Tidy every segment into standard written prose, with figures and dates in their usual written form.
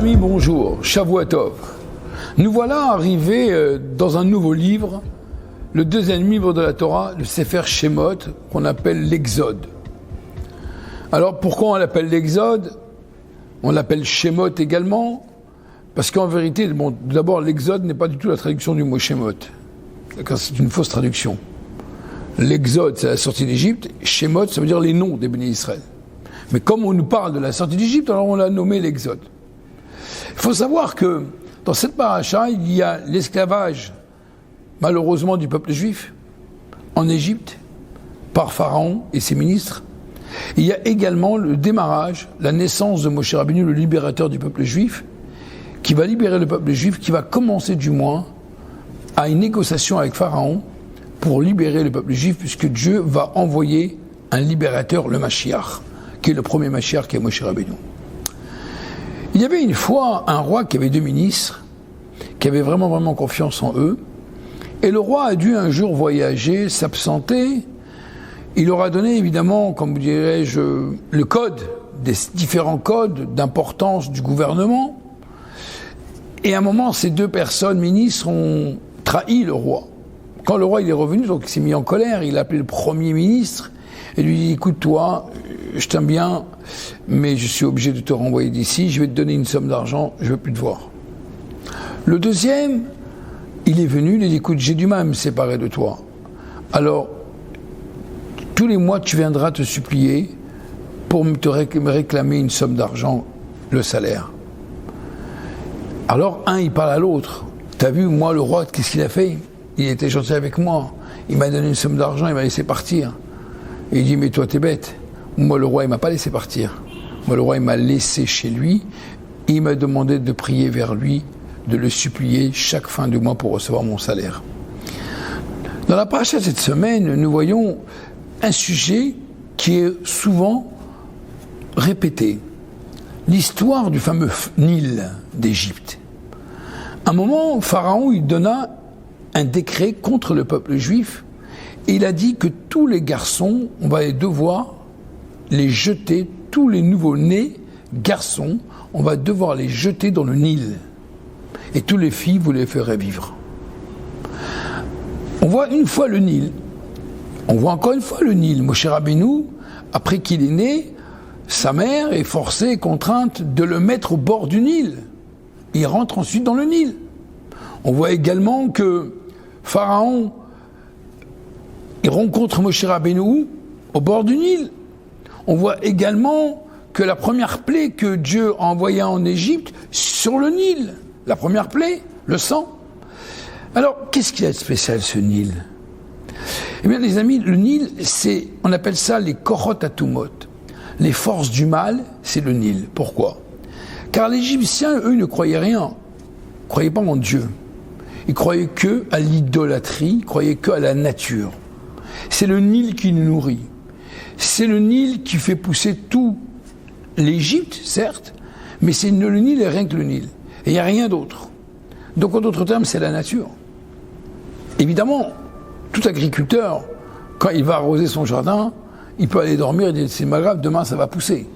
amis, bonjour, Shavuot Tov. Nous voilà arrivés dans un nouveau livre, le deuxième livre de la Torah, le Sefer Shemot, qu'on appelle l'Exode. Alors pourquoi on l'appelle l'Exode? On l'appelle Shemot également, parce qu'en vérité, bon, d'abord l'Exode n'est pas du tout la traduction du mot Shemot, c'est une fausse traduction. L'Exode, c'est la sortie d'Égypte, Shemot, ça veut dire les noms des bénis Israël. Mais comme on nous parle de la sortie d'Égypte, alors on l'a nommé l'Exode. Il faut savoir que dans cette paracha, il y a l'esclavage, malheureusement, du peuple juif en Égypte, par Pharaon et ses ministres. Il y a également le démarrage, la naissance de Moshe Rabbeinu, le libérateur du peuple juif, qui va libérer le peuple juif, qui va commencer du moins à une négociation avec Pharaon pour libérer le peuple juif, puisque Dieu va envoyer un libérateur, le Mashiach, qui est le premier Mashiach, qui est Moshe Rabbeinu. Il y avait une fois un roi qui avait deux ministres, qui avaient vraiment confiance en eux, et le roi a dû un jour voyager, s'absenter. Il leur a donné évidemment, comme dirais-je, le code, des différents codes d'importance du gouvernement, et à un moment, ces deux personnes, ministres, ont trahi le roi. Quand le roi il est revenu, donc il s'est mis en colère, il a appelé le premier ministre, et lui dit, écoute toi, je t'aime bien, mais je suis obligé de te renvoyer d'ici, je vais te donner une somme d'argent, je ne veux plus te voir. Le deuxième, il est venu, il a dit, écoute, j'ai du mal à me séparer de toi. Alors, tous les mois, tu viendras te supplier pour me réclamer une somme d'argent, le salaire. Alors, un, il parle à l'autre. T'as vu, moi, le roi, qu'est-ce qu'il a fait? Il était gentil avec moi. Il m'a donné une somme d'argent, il m'a laissé partir. Et il dit, mais toi, t'es bête. Moi, le roi, il m'a pas laissé partir. Moi, le roi, il m'a laissé chez lui. Et il m'a demandé de prier vers lui, de le supplier chaque fin du mois pour recevoir mon salaire. Dans la paracha de cette semaine, nous voyons un sujet qui est souvent répété. L'histoire du fameux Nil d'Égypte. À un moment, Pharaon, il donna un décret contre le peuple juif. Et il a dit que tous les garçons, on va devoir les jeter, tous les nouveaux-nés garçons, on va devoir les jeter dans le Nil. Et tous les filles, vous les ferez vivre. On voit une fois le Nil. On voit encore une fois le Nil. Moshe Rabbeinu, après qu'il est né, sa mère est forcée, contrainte de le mettre au bord du Nil. Il rentre ensuite dans le Nil. On voit également que Pharaon, il rencontre Moshe Rabbeinu au bord du Nil. On voit également que la première plaie que Dieu a envoyée en Égypte, sur le Nil. La première plaie, le sang. Alors, qu'est-ce qu'il y a de spécial, ce Nil? Eh bien, les amis, le Nil, on appelle ça les Korot Atumot. Les forces du mal, c'est le Nil. Pourquoi? Car les Égyptiens, eux, ne croyaient rien. Ils ne croyaient pas en Dieu. Ils croyaient que à l'idolâtrie, ils croyaient que à la nature. C'est le Nil qui nous nourrit. C'est le Nil qui fait pousser tout l'Égypte, certes, mais c'est le Nil et rien que le Nil. Et il n'y a rien d'autre. Donc, en d'autres termes, c'est la nature. Évidemment, tout agriculteur, quand il va arroser son jardin, il peut aller dormir et dire, c'est pas grave, demain ça va pousser.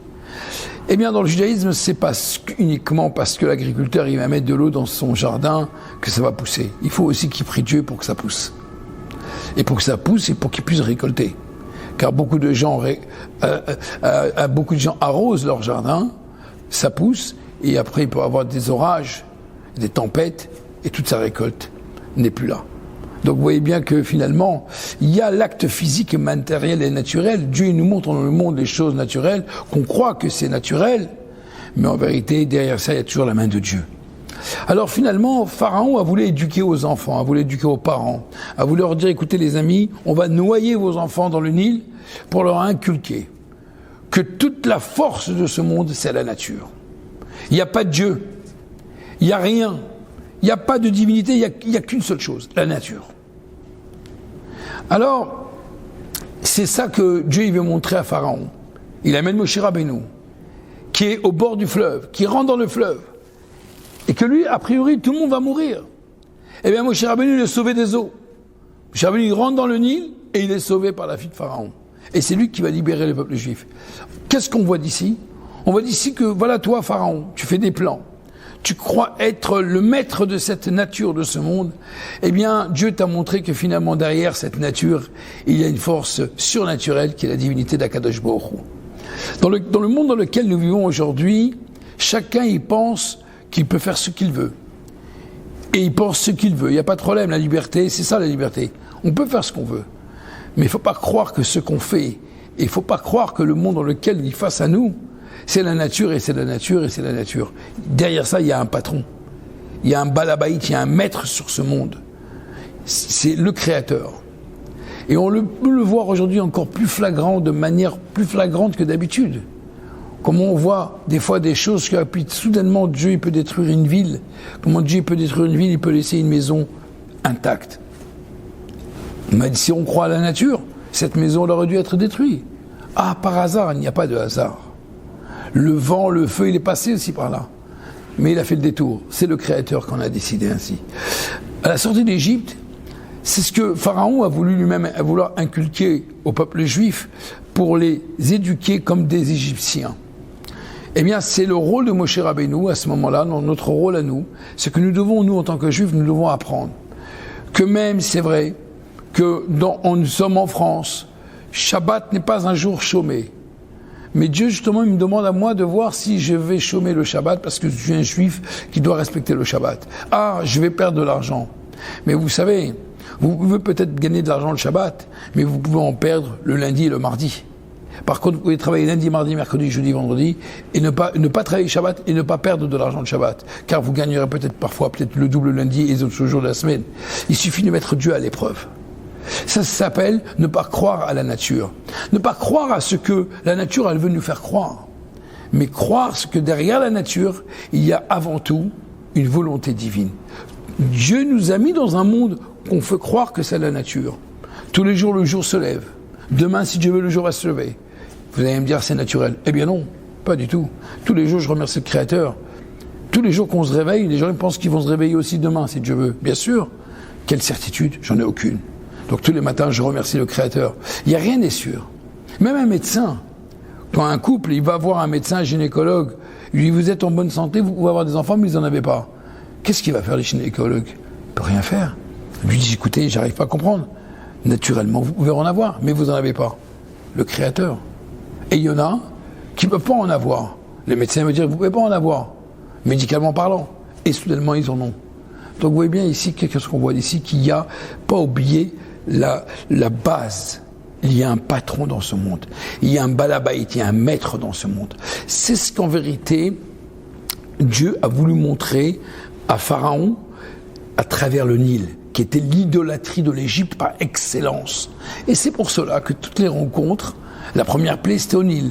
Eh bien, dans le judaïsme, c'est pas uniquement parce que l'agriculteur, il va mettre de l'eau dans son jardin que ça va pousser. Il faut aussi qu'il prie Dieu pour que ça pousse. Et pour que ça pousse, et pour qu'il puisse récolter. Car beaucoup de gens arrosent leur jardin, ça pousse, et après il peut y avoir des orages, des tempêtes, et toute sa récolte n'est plus là. Donc vous voyez bien que finalement, il y a l'acte physique, matériel et naturel. Dieu nous montre dans le monde les choses naturelles, qu'on croit que c'est naturel, mais en vérité, derrière ça, il y a toujours la main de Dieu. Alors finalement, Pharaon a voulu éduquer aux enfants, a voulu éduquer aux parents, a voulu leur dire, écoutez les amis, on va noyer vos enfants dans le Nil pour leur inculquer que toute la force de ce monde, c'est la nature. Il n'y a pas de Dieu, il n'y a rien, il n'y a pas de divinité, il n'y a qu'une seule chose, la nature. Alors, c'est ça que Dieu veut montrer à Pharaon. Il amène Moshe Rabbeinu, qui est au bord du fleuve, qui rentre dans le fleuve, et que lui, a priori, tout le monde va mourir. Eh bien, Moshe Rabbeinu, il est sauvé des eaux. Moshe Rabbeinu, il rentre dans le Nil, et il est sauvé par la fille de Pharaon. Et c'est lui qui va libérer le peuple juif. Qu'est-ce qu'on voit d'ici? On voit d'ici que, voilà toi, Pharaon, tu fais des plans. tu crois être le maître de cette nature, de ce monde, eh bien, Dieu t'a montré que finalement, derrière cette nature, il y a une force surnaturelle qui est la divinité d'Akadosh Baruch Hu. Dans le monde dans lequel nous vivons aujourd'hui, chacun y pense qu'il peut faire ce qu'il veut. Et il pense ce qu'il veut. Il n'y a pas de problème, la liberté, c'est ça la liberté. On peut faire ce qu'on veut. Mais il ne faut pas croire que ce qu'on fait, et il ne faut pas croire que le monde dans lequel il est face à nous, c'est la nature, et c'est la nature, et c'est la nature. Derrière ça, il y a un patron. Il y a un balabaït, il y a un maître sur ce monde. C'est le créateur. Et on peut le voir aujourd'hui encore plus flagrant, de manière plus flagrante que d'habitude. Comment on voit des fois des choses que puis soudainement Dieu il peut détruire une ville. Comment Dieu peut détruire une ville, il peut laisser une maison intacte. Mais si on croit à la nature, cette maison aurait dû être détruite. Ah, par hasard, il n'y a pas de hasard. Le vent, le feu, il est passé aussi par là. Mais il a fait le détour. C'est le Créateur qu'on a décidé ainsi. À la sortie d'Égypte, c'est ce que Pharaon a voulu lui-même vouloir inculquer au peuple juif pour les éduquer comme des Égyptiens. Eh bien, c'est le rôle de Moshe Rabbeinu à ce moment-là, notre rôle à nous, c'est que nous devons, nous en tant que juifs, nous devons apprendre que même, c'est vrai, que nous sommes en France, Shabbat n'est pas un jour chômé. Mais Dieu, justement, il me demande à moi de voir si je vais chômer le Shabbat parce que je suis un juif qui doit respecter le Shabbat. Ah, je vais perdre de l'argent. Mais vous savez, vous pouvez peut-être gagner de l'argent le Shabbat, mais vous pouvez en perdre le lundi et le mardi. Par contre, vous pouvez travailler lundi, mardi, mercredi, jeudi, vendredi, et ne pas travailler Shabbat et ne pas perdre de l'argent le Shabbat. Car vous gagnerez peut-être le double lundi et les autres jours de la semaine. Il suffit de mettre Dieu à l'épreuve. Ça s'appelle ne pas croire à la nature. Ne pas croire à ce que la nature, elle veut nous faire croire. Mais croire ce que derrière la nature, il y a avant tout une volonté divine. Dieu nous a mis dans un monde qu'on fait croire que c'est la nature. Tous les jours, le jour se lève. Demain, si Dieu veut, le jour va se lever. Vous allez me dire, c'est naturel. Eh bien non, pas du tout. Tous les jours, je remercie le Créateur. Tous les jours qu'on se réveille, les gens pensent qu'ils vont se réveiller aussi demain, si Dieu veut. Bien sûr. Quelle certitude? J'en ai aucune. Donc tous les matins, je remercie le Créateur. Il n'y a rien n'est sûr. Même un médecin, quand un couple, il va voir un médecin, un gynécologue, il lui dit, vous êtes en bonne santé, vous pouvez avoir des enfants, mais vous n'en avez pas. Qu'est-ce qu'il va faire, le gynécologue? Il ne peut rien faire. Il lui dit, écoutez, j'arrive pas à comprendre. Naturellement, vous pouvez en avoir, mais vous n'en avez pas. Le Créateur. Et il y en a qui ne peuvent pas en avoir. Les médecins me disent, vous ne pouvez pas en avoir, médicalement parlant. Et soudainement, ils en ont. Donc vous voyez bien ici, quelque chose qu'on voit ici, qu'il n'y a pas oublié la base. Il y a un patron dans ce monde. Il y a un balabaït, il y a un maître dans ce monde. C'est ce qu'en vérité, Dieu a voulu montrer à Pharaon à travers le Nil, qui était l'idolâtrie de l'Égypte par excellence. Et c'est pour cela que toutes les rencontres, la première plaie c'était au Nil,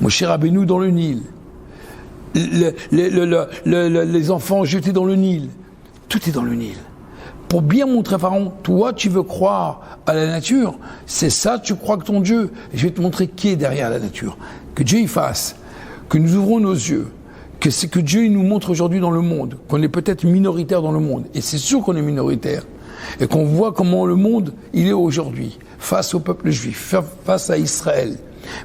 Moshe Rabbeinu dans le Nil, les enfants jetés dans le Nil, tout est dans le Nil. Pour bien montrer à Pharaon, toi tu veux croire à la nature, c'est ça, tu crois que ton Dieu, et je vais te montrer qui est derrière la nature. Que Dieu y fasse, que nous ouvrons nos yeux, que c'est que Dieu il nous montre aujourd'hui dans le monde, qu'on est peut-être minoritaire dans le monde, et c'est sûr qu'on est minoritaire, et qu'on voit comment le monde il est aujourd'hui, face au peuple juif, face à Israël.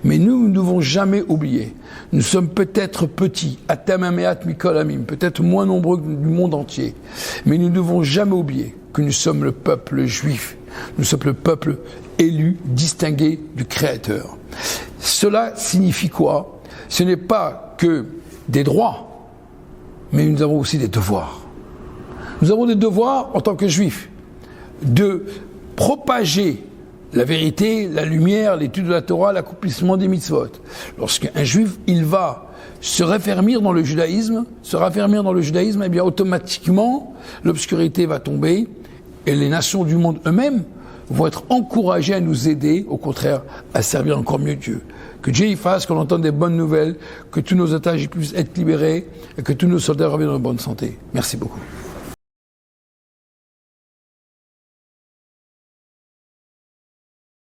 Mais nous ne devons jamais oublier, nous sommes peut-être petits, Atamameat Mikol Amim, peut-être moins nombreux que du monde entier, mais nous ne devons jamais oublier que nous sommes le peuple juif, nous sommes le peuple élu, distingué du Créateur. Cela signifie quoi? Ce n'est pas que des droits, mais nous avons aussi des devoirs. Nous avons des devoirs en tant que juifs, de propager la vérité, la lumière, l'étude de la Torah, l'accomplissement des mitzvot. Lorsqu'un juif, il va se raffermir dans le judaïsme, eh bien automatiquement, l'obscurité va tomber et les nations du monde eux-mêmes vont être encouragées à nous aider, au contraire, à servir encore mieux Dieu. Que Dieu y fasse, qu'on entende des bonnes nouvelles, que tous nos otages puissent être libérés et que tous nos soldats reviennent en bonne santé. Merci beaucoup.